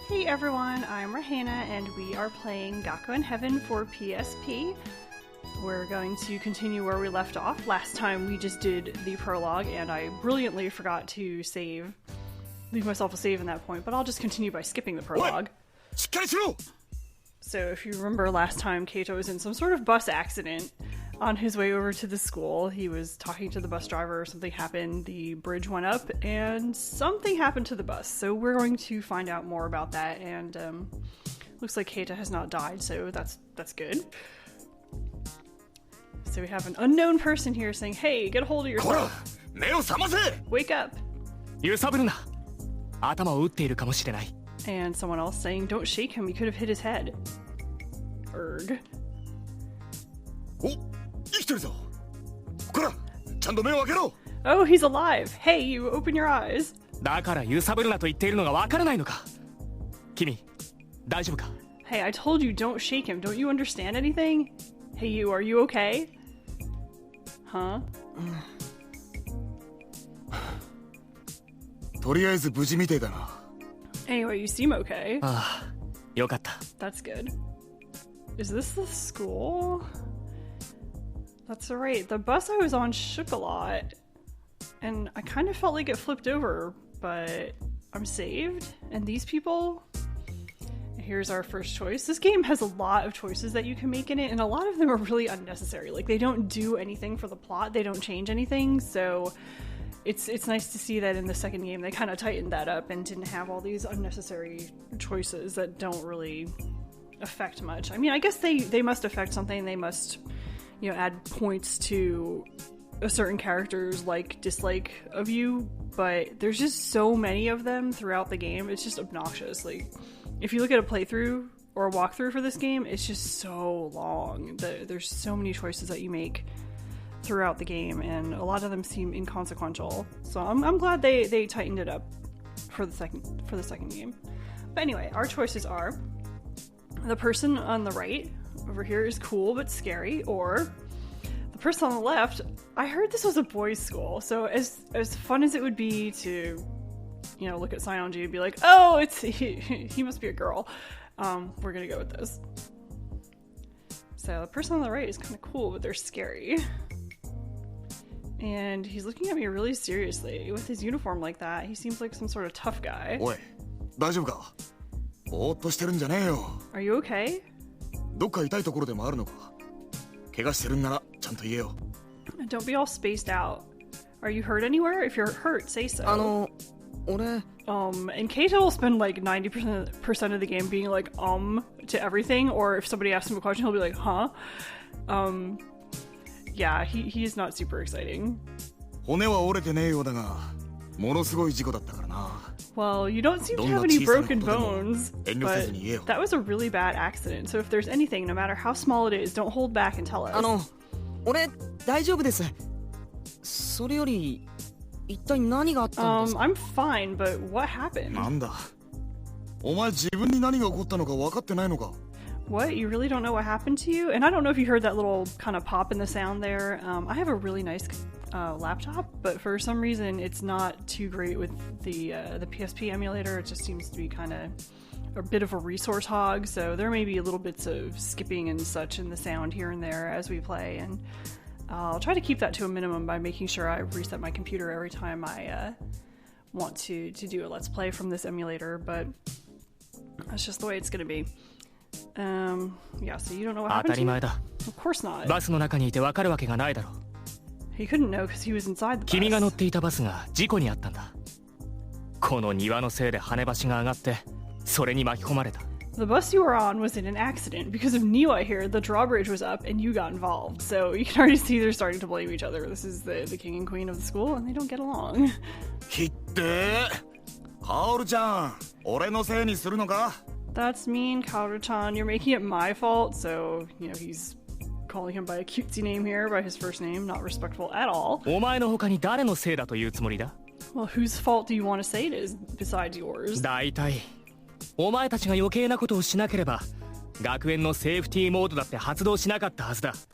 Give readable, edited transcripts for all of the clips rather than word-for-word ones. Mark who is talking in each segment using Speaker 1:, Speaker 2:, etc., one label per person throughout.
Speaker 1: Hey everyone, I'm Rahana and we are playing Gakuen Heaven for PSP. We're going to continue where we left off. Last time we just did the prologue and I brilliantly forgot to leave myself a save in that point, but I'll just continue by skipping the prologue. So if you remember last time, Keita was in some sort of bus accident on his way over to the school. He was talking to the bus driver, something happened, the bridge went up, and something happened to the bus. So we're going to find out more about that, and looks like Keita has not died, so that's good. So we have an unknown person here saying, hey, get a hold of yourself. Wake up. And someone else saying, don't shake him, he could have hit his head. Erg. Oh, he's alive. Hey, you open your eyes. Hey, I told you don't shake him. Don't you understand anything? Hey, you, are you okay? Huh? Anyway, you seem okay. That's good. Is this the school? That's right. The bus I was on shook a lot, and I kind of felt like it flipped over, but I'm saved. And these people... Here's our first choice. This game has a lot of choices that you can make in it, and a lot of them are really unnecessary. Like, they don't do anything for the plot. They don't change anything, so... It's nice to see that in the second game they kind of tightened that up and didn't have all these unnecessary choices that don't really affect much. I mean, I guess they must affect something. They must, you know, add points to a certain character's dislike of you, but there's just so many of them throughout the game. It's just obnoxious. Like, if you look at a playthrough or a walkthrough for this game, it's just so long. There's so many choices that you make throughout the game, and a lot of them seem inconsequential. So I'm glad they tightened it up for the second game. But anyway, our choices are the person on the right over here is cool but scary, or the person on the left. I heard this was a boys' school, so as fun as it would be to, you know, look at Saionji and be like, oh, he must be a girl. We're gonna go with this. So the person on the right is kind of cool, but they're scary. And he's looking at me really seriously. With his uniform like that, he seems like some sort of tough guy. Are you okay? Don't be all spaced out. Are you hurt anywhere? If you're hurt, say so. And Keita will spend like 90% of the game being like, to everything, or if somebody asks him a question, he'll be like, huh? Yeah, he is not super exciting. Well, you don't seem to have any broken bones, but that was a really bad accident. So if there's anything, no matter how small it is, don't hold back and tell us. I'm fine, but what happened? What? You really don't know what happened to you? And I don't know if you heard that little kind of pop in the sound there. I have a really nice laptop, but for some reason it's not too great with the PSP emulator. It just seems to be kind of a bit of a resource hog, so there may be little bits of skipping and such in the sound here and there as we play, and I'll try to keep that to a minimum by making sure I reset my computer every time I want to do a Let's Play from this emulator, but that's just the way it's going to be. Yeah, so you don't know what happened to you? Of course not. He couldn't know because he was inside the bus. The bus you were on was in an accident. Because of Niwa here, the drawbridge was up and you got involved. So you can already see they're starting to blame each other. This is the king and queen of the school and they don't get along. That's mean, Kaoru-chan. You're making it my fault, so, you know, he's calling him by a cutesy name here, by his first name. Not respectful at all. Well, whose fault do you want to say it is besides yours?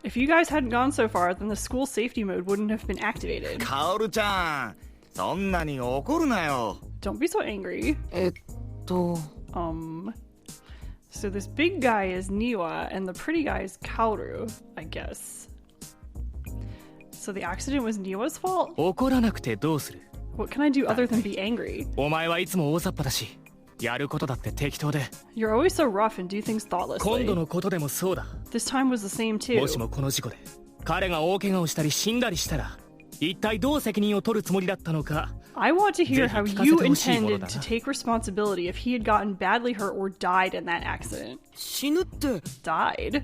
Speaker 1: If you guys hadn't gone so far, then the school safety mode wouldn't have been activated. Kaoru-chan, don't be so angry. So this big guy is Niwa, and the pretty guy is Kaoru, I guess. So the accident was Niwa's fault?
Speaker 2: 怒らなくてどうする?
Speaker 1: What can I do other than be angry?
Speaker 2: お前はいつも大雑把だし、やることだって適当で。
Speaker 1: You're always so rough and do things thoughtlessly.
Speaker 2: 今度のことでもそうだ。
Speaker 1: This time was the same too.
Speaker 2: もしもこの事故で彼が大怪我をしたり死んだりしたら、一体どう責任を取るつもりだったのか。
Speaker 1: I want to hear how you intended to take responsibility if he had gotten badly hurt or died in that accident.
Speaker 3: 死ぬって
Speaker 1: Died?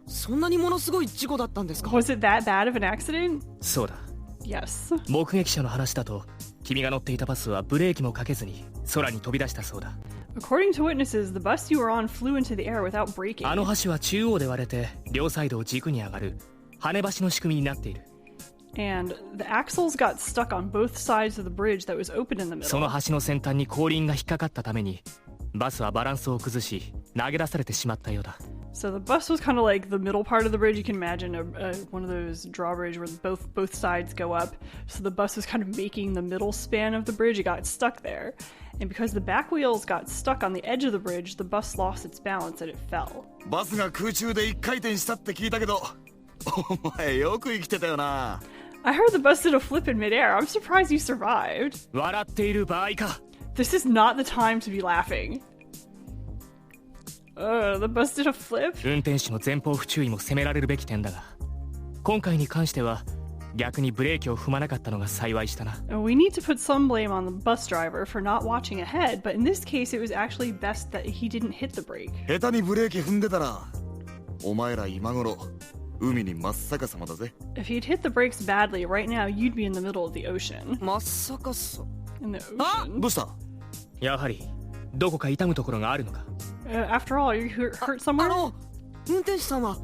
Speaker 3: そんなにものすごい事故だったんですか?
Speaker 1: Was it that bad of an accident?
Speaker 2: そうだ。
Speaker 1: Yes.
Speaker 2: 目撃者の話だと、君が乗っていたバスはブレーキもかけずに空に飛び出したそうだ。
Speaker 1: According to witnesses, the bus you were on flew into the air without braking.
Speaker 2: あの橋は中央で割れて両サイドを軸に上がる跳ね橋の仕組みになっている。
Speaker 1: And the axles got stuck on both sides of the bridge that was open in the middle.
Speaker 2: その橋の先端に後輪が引っかかったために、バスはバランスを崩し、投げ出されてしまったようだ。
Speaker 1: So the bus was kind of like the middle part of the bridge. You can imagine one of those drawbridge where both sides go up. So the bus was kind of making the middle span of the bridge. It got stuck there. And because the back wheels got stuck on the edge of the bridge, the bus lost its balance and it fell.
Speaker 4: バスが空中で一回転したって聞いたけど、お前よく生きてたよな。
Speaker 1: I heard the bus did a flip in midair. I'm surprised you survived.
Speaker 2: 笑っている場合か。
Speaker 1: This is not the time to be laughing. The bus did a flip?
Speaker 2: 運転手の前方不注意も責められるべき点だが、今回に関しては逆にブレーキを踏まなかったのが幸いしたな。
Speaker 1: We need to put some blame on the bus driver for not watching ahead, but in this case it was actually best that he didn't hit the brake.
Speaker 4: 下手にブレーキ踏んでたら、お前ら今頃海に真っ逆さまだぜ。
Speaker 1: If he'd hit the brakes badly, right now you'd be in the middle of the ocean.
Speaker 3: 真っ逆さ
Speaker 1: In the ocean?
Speaker 4: どうした？
Speaker 2: やはりどこか痛むところがあるのか。
Speaker 1: After all, you hurt somewhere?
Speaker 3: 運転手さんは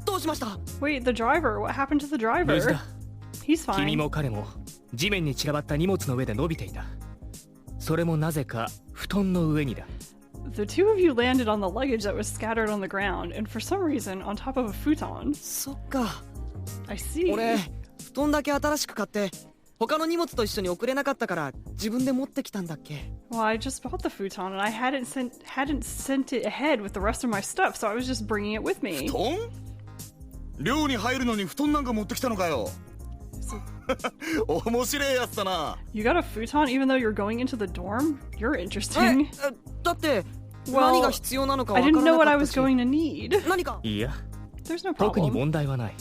Speaker 3: どうしました?
Speaker 1: Wait, the driver. What happened to the
Speaker 2: 無事
Speaker 1: driver?
Speaker 2: だ。
Speaker 1: He's fine.
Speaker 2: 君も彼も地面に散らばった荷物の上で伸びていた。それもなぜか布団の上にだ。
Speaker 1: The two of you landed on the luggage that was scattered on the ground, and for some reason on top of a futon.
Speaker 3: そっか。
Speaker 1: I see.
Speaker 3: 俺、布団だけ新しく買って、他の荷物と一緒に送れなかったから自分で持ってきたんだっけ?
Speaker 1: Well, I just bought the futon, and I hadn't sent it ahead with the rest of my stuff, so I was just bringing it with me.
Speaker 4: 布団？寮に入るのに布団なんか持ってきたのかよ。面白いやつだな。
Speaker 1: You got a futon even though you're going into the dorm? You're interesting.
Speaker 3: だって、
Speaker 1: Well,
Speaker 3: 何が必要なのか
Speaker 1: I
Speaker 3: わから
Speaker 1: didn't
Speaker 3: な
Speaker 1: know what
Speaker 3: か
Speaker 1: I
Speaker 3: った
Speaker 1: was
Speaker 3: し。
Speaker 1: going to need.
Speaker 3: 何か?
Speaker 2: いや、
Speaker 1: There's no
Speaker 2: 特に
Speaker 1: problem.
Speaker 2: 問題はない。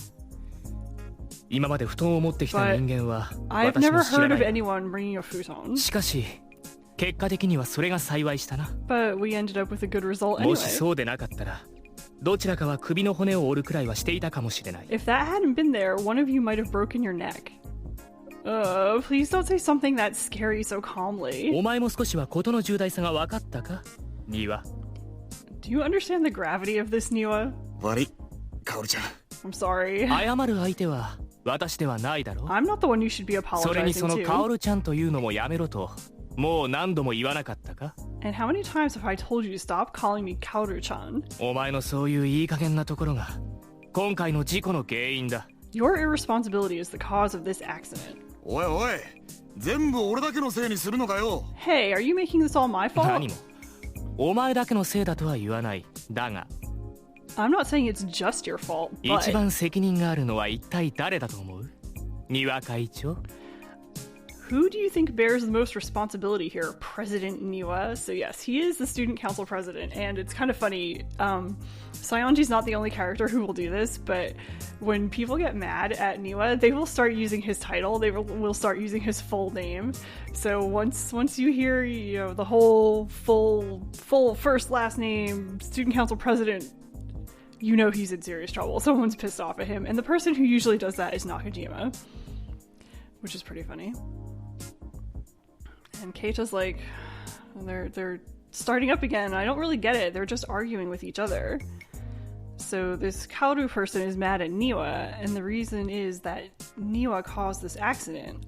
Speaker 2: 今まで布団を持ってきた人間は
Speaker 1: I've
Speaker 2: 私
Speaker 1: never
Speaker 2: も知ら
Speaker 1: heard
Speaker 2: な
Speaker 1: of
Speaker 2: い。
Speaker 1: anyone bringing a futon.
Speaker 2: しかし結果的にはそれが幸いしたな。
Speaker 1: But we ended up with a good result
Speaker 2: もし
Speaker 1: anyway.
Speaker 2: そうでなかったら、どちらかは首の骨を折るくらいはしていたかもしれない。
Speaker 1: If that hadn't been there, one of you might have broken your neck. Please don't say something that scary so calmly.
Speaker 2: お前も少しは事の重大さが分かったか、Niwa?
Speaker 1: Do you understand the gravity of this, Niwa?
Speaker 4: 悪い、カオルちゃん。
Speaker 1: I'm sorry.
Speaker 2: 謝る相手は私ではないだろう。
Speaker 1: I'm not the one you should be
Speaker 2: それに
Speaker 1: apologizing
Speaker 2: その
Speaker 1: to.
Speaker 2: カオルちゃんというのもやめろと、もう何度も言わなかったか?
Speaker 1: And how many times have I told you to stop calling me Kaoru-chan?
Speaker 2: お前のそういういい加減なところが今回の事故の原因だ。
Speaker 1: Your irresponsibility is the cause of this accident.
Speaker 4: おいおい、全部俺だけのせいにするのかよ。
Speaker 1: Hey, are you making this all my fault?
Speaker 2: 何もお前だけのせいだとは言わない。だが
Speaker 1: I'm not saying it's just your fault,
Speaker 2: 一
Speaker 1: but
Speaker 2: 番責任があるのは一体誰だと思う? Niwa会長?
Speaker 1: who do you think bears the most responsibility here? President Niwa. So yes, he is the student council president, and it's kind of funny. Saionji's not the only character who will do this, but when people get mad at Niwa, they will start using his title. They will start using his full name. So once you hear, you know, the whole full first last name student council president, you know he's in serious trouble. Someone's pissed off at him, and the person who usually does that is Nakajima, which is pretty funny. And Keita's like, they're starting up again. I don't really get it. They're just arguing with each other. So this Kaoru person is mad at Niwa, and the reason is that Niwa caused this accident.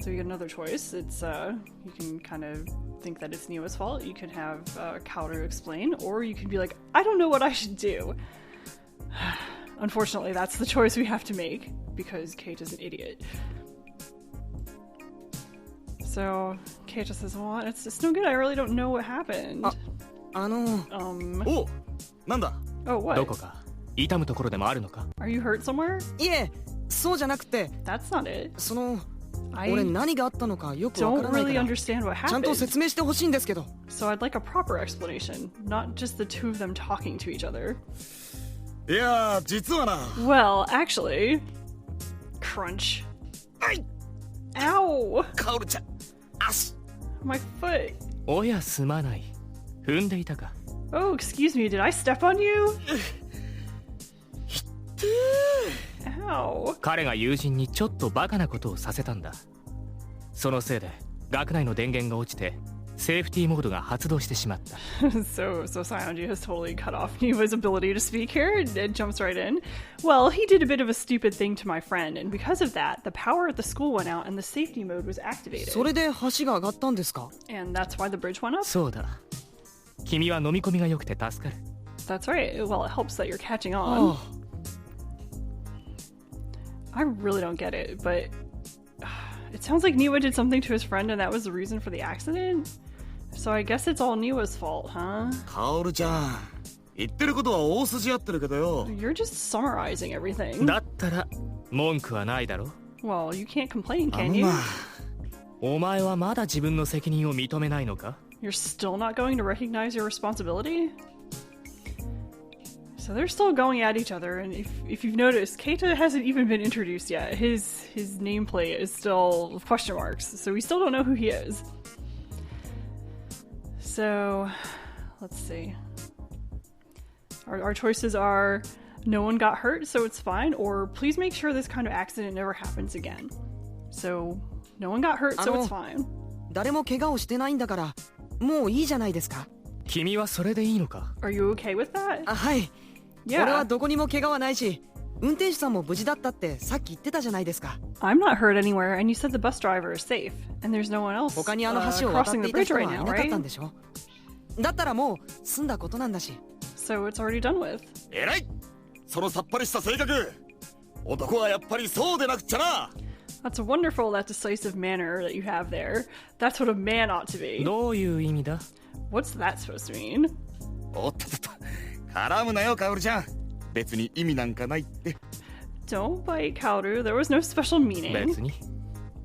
Speaker 1: So you get another choice. It's you can kind of think that it's Niwa's fault. You can have Kaoru explain, or you can be like, I don't know what I should do. Unfortunately, that's the choice we have to make because Keita's an idiot. So So Keita says, well, it's no good. I really don't know what happened.
Speaker 4: お、なんだ
Speaker 1: Oh, what?
Speaker 2: どこか痛むところでもあるのか？
Speaker 1: Are you hurt somewhere?
Speaker 3: いえ、そうじゃなくて、
Speaker 1: That's not it.
Speaker 3: 俺
Speaker 1: I
Speaker 3: 何があったのかよくわか
Speaker 1: don't
Speaker 3: らないか
Speaker 1: really
Speaker 3: ら、
Speaker 1: understand what
Speaker 3: ちゃんと
Speaker 1: happened.
Speaker 3: 説明してほしいんですけど。
Speaker 1: So I'd like a proper explanation, not just the two of them talking to each other.
Speaker 4: いやー、実はな。
Speaker 1: Well, actually... Crunch.
Speaker 3: はい、
Speaker 1: Ow!
Speaker 4: カオルちゃん、足。
Speaker 1: My foot.
Speaker 2: おやすまない。踏んでいたか。
Speaker 1: Oh, excuse me, did I step on you? Ow.
Speaker 2: 彼が友人にちょっとバカなことをさせたんだ。そのせいで学内の電源が落ちてセーフティーモードが発動してしまった。
Speaker 1: So Saionji has totally cut off Niwa's ability to speak here and jumps right in. Well, he did a bit of a stupid thing to my friend, and because of that, the power at the school went out and the safety mode was activated.
Speaker 3: それで橋が上がったんですか？
Speaker 1: And that's why the bridge went up?
Speaker 2: そうだ。君は飲み込みが良くて助かる。
Speaker 1: That's right. Well, it helps that you're catching on. I really don't get it, but it sounds like Niwa did something to his friend and that was the reason for the accident? So I guess it's all Niwa's fault, huh?
Speaker 4: カオルちゃん、言ってることは大筋合ってるけどよ。
Speaker 1: You're just summarizing everything.
Speaker 2: だったら文句はないだろ。
Speaker 1: Well, you can't complain, can you?
Speaker 2: お前はまだ自分の責任を認めないのか？
Speaker 1: You're still not going to recognize your responsibility? So they're still going at each other, and if you've noticed, Keita hasn't even been introduced yet. His nameplate is still question marks, so we still don't know who he is. So, let's see. Our choices are no one got hurt, so it's fine, or please make sure this kind of accident never happens again. So, no one got hurt, so it's fine.
Speaker 3: 誰も怪我をしてないんだから、もういいじゃないですか。
Speaker 2: 君はそれでいいのか？
Speaker 1: Are you okay with that?
Speaker 3: あ、はい。
Speaker 1: Yeah.
Speaker 3: 俺はどこにも怪我はないし、運転手さんも無事だったってさっき言ってたじゃないですか。
Speaker 1: I'm not hurt anywhere, and you said the bus driver is safe, and there's no one else
Speaker 3: 他にあの橋を渡っ
Speaker 1: crossing
Speaker 3: て
Speaker 1: the
Speaker 3: いた
Speaker 1: bridge
Speaker 3: 人
Speaker 1: right
Speaker 3: はい
Speaker 1: now,
Speaker 3: なかったん
Speaker 1: right?
Speaker 3: でしょ。だったらもう済んだことなんだし。
Speaker 1: So it's already done with.
Speaker 4: えらい、そのさっぱりした性格。男はやっぱりそうでなくちゃな。
Speaker 1: That's wonderful, that decisive manner that you have there. That's what a man ought to be.
Speaker 2: どういう意味だ？
Speaker 1: What's that supposed to mean?
Speaker 4: おっとっと、絡むなよ、カオルちゃん。別に意味なんかないって。
Speaker 1: Don't bite, Kaoru. There was no special meaning.
Speaker 2: 別に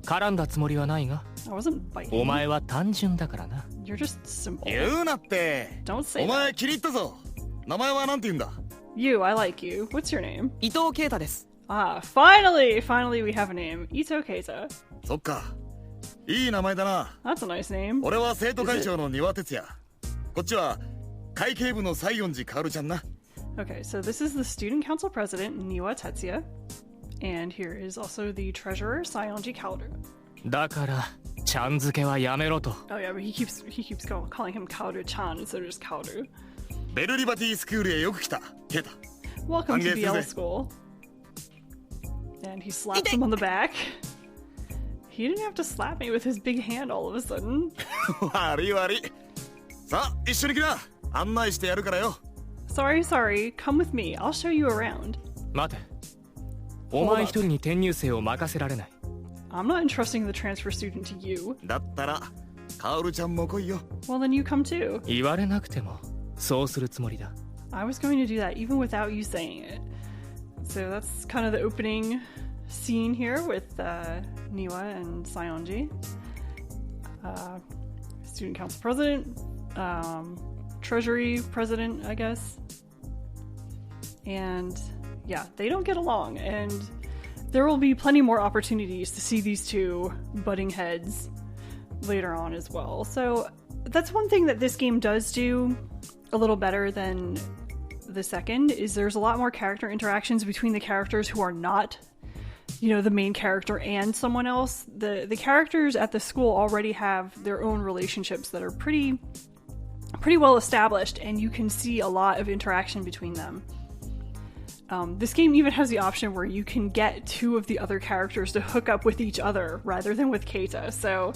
Speaker 2: 絡んだつもりはないが。
Speaker 1: I wasn't biting.
Speaker 2: お前は単純だからな。
Speaker 1: You're just simple.
Speaker 4: 言うなって。
Speaker 1: Don't say
Speaker 4: お前
Speaker 1: that.
Speaker 4: 気に入ったぞ。名前はなんて言うんだ？
Speaker 1: You, I like you. What's your name?
Speaker 3: 伊藤啓太です。
Speaker 1: Ah, finally we have a name. Ito Keita.
Speaker 4: そっか。いい名前だな。
Speaker 1: That's a nice name.
Speaker 4: 俺は生徒会長の庭哲也。こっちは会計部の西園寺カオルちゃんな。
Speaker 1: Okay, so this is the student council president, Niwa Tetsuya. And here is also the treasurer, Saionji Kaoru.
Speaker 2: だからちゃん付けはやめろと。
Speaker 1: Oh yeah, but he keeps calling him Kaoru-chan instead of just Kaoru.
Speaker 4: ベルリバティスクールへよく来た、ケイタ。
Speaker 1: Welcome to
Speaker 4: Angel
Speaker 1: BL
Speaker 4: Suze.
Speaker 1: school. And he slaps him on the back. He didn't have to slap me with his big hand all of a sudden.
Speaker 4: 悪い悪い。さあ、一緒に来な。案内してやるからよ。
Speaker 1: Sorry, come with me. I'll show you around.
Speaker 2: 待て。お前一人に転入生を任せられない。
Speaker 1: I'm not entrusting the transfer student to you.
Speaker 4: だったら、カオルちゃんも来いよ。
Speaker 1: Well, then you come too.
Speaker 2: 言われなくてもそうするつもりだ。
Speaker 1: I was going to do that even without you saying it. So that's kind of the opening scene here with Niwa and Saionji. Student council president, treasury president, I guess. And yeah, they don't get along, and there will be plenty more opportunities to see these two butting heads later on as well. So that's one thing that this game does do a little better than the second, is there's a lot more character interactions between the characters who are not, you know, the main character and someone else. The characters at the school already have their own relationships that are pretty well established, and you can see a lot of interaction between them. This game even has the option where you can get two of the other characters to hook up with each other rather than with Keita. So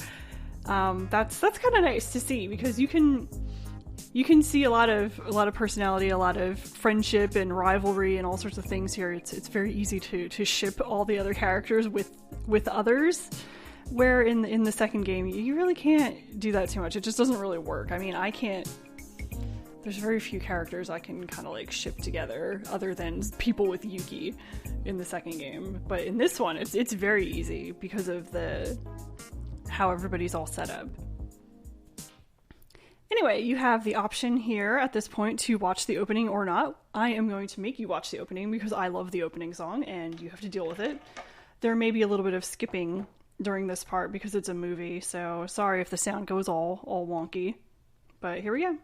Speaker 1: that's kind of nice to see, because you can see a lot of personality, a lot of friendship and rivalry and all sorts of things here. It's very easy to ship all the other characters with others. Where in the second game, you really can't do that too much. It just doesn't really work. I mean, I can't... There's very few characters I can kind of like ship together other than people with Yuki in the second game. But in this one, it's very easy because of how everybody's all set up. Anyway, you have the option here at this point to watch the opening or not. I am going to make you watch the opening because I love the opening song and you have to deal with it. There may be a little bit of skipping during this part because it's a movie, so sorry if the sound goes all wonky. But here we go.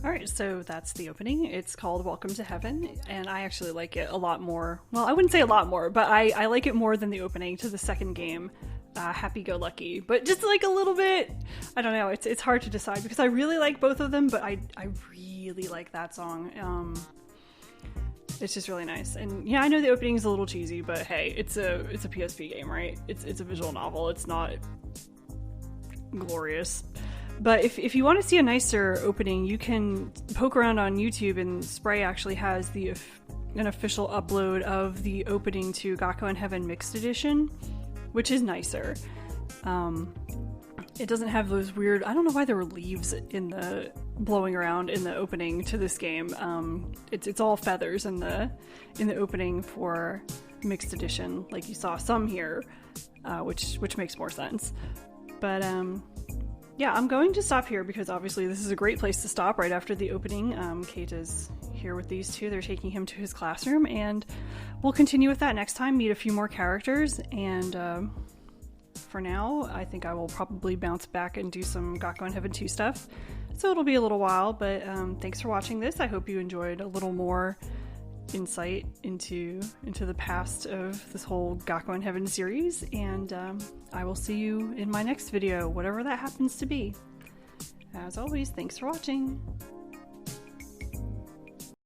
Speaker 1: Alright, so that's the opening. It's called Welcome to Heaven, and I actually like it a lot more. Well, I wouldn't say a lot more, but I like it more than the opening to the second game, Happy Go Lucky. But just like a little bit, I don't know, it's hard to decide because I really like both of them, but I really like that song. It's just really nice. And yeah, I know the opening is a little cheesy, but hey, it's a PSP game, right? It's a visual novel. It's not glorious. But if you want to see a nicer opening, you can poke around on YouTube, and Spray actually has an official upload of the opening to Gakuen Heaven Mixed Edition, which is nicer. It doesn't have those weird... I don't know why there were leaves blowing around in the opening to this game. It's all feathers in the opening for Mixed Edition, like you saw some here, which makes more sense. But yeah, I'm going to stop here because obviously this is a great place to stop right after the opening. Keita's here with these two. They're taking him to his classroom, and we'll continue with that next time, meet a few more characters, and for now, I think I will probably bounce back and do some Gakuen Heaven 2 stuff. So it'll be a little while, but thanks for watching this. I hope you enjoyed a little more insight into the past of this whole Gakuen Heaven series, and I will see you in my next video, whatever that happens to be. As always, thanks for watching!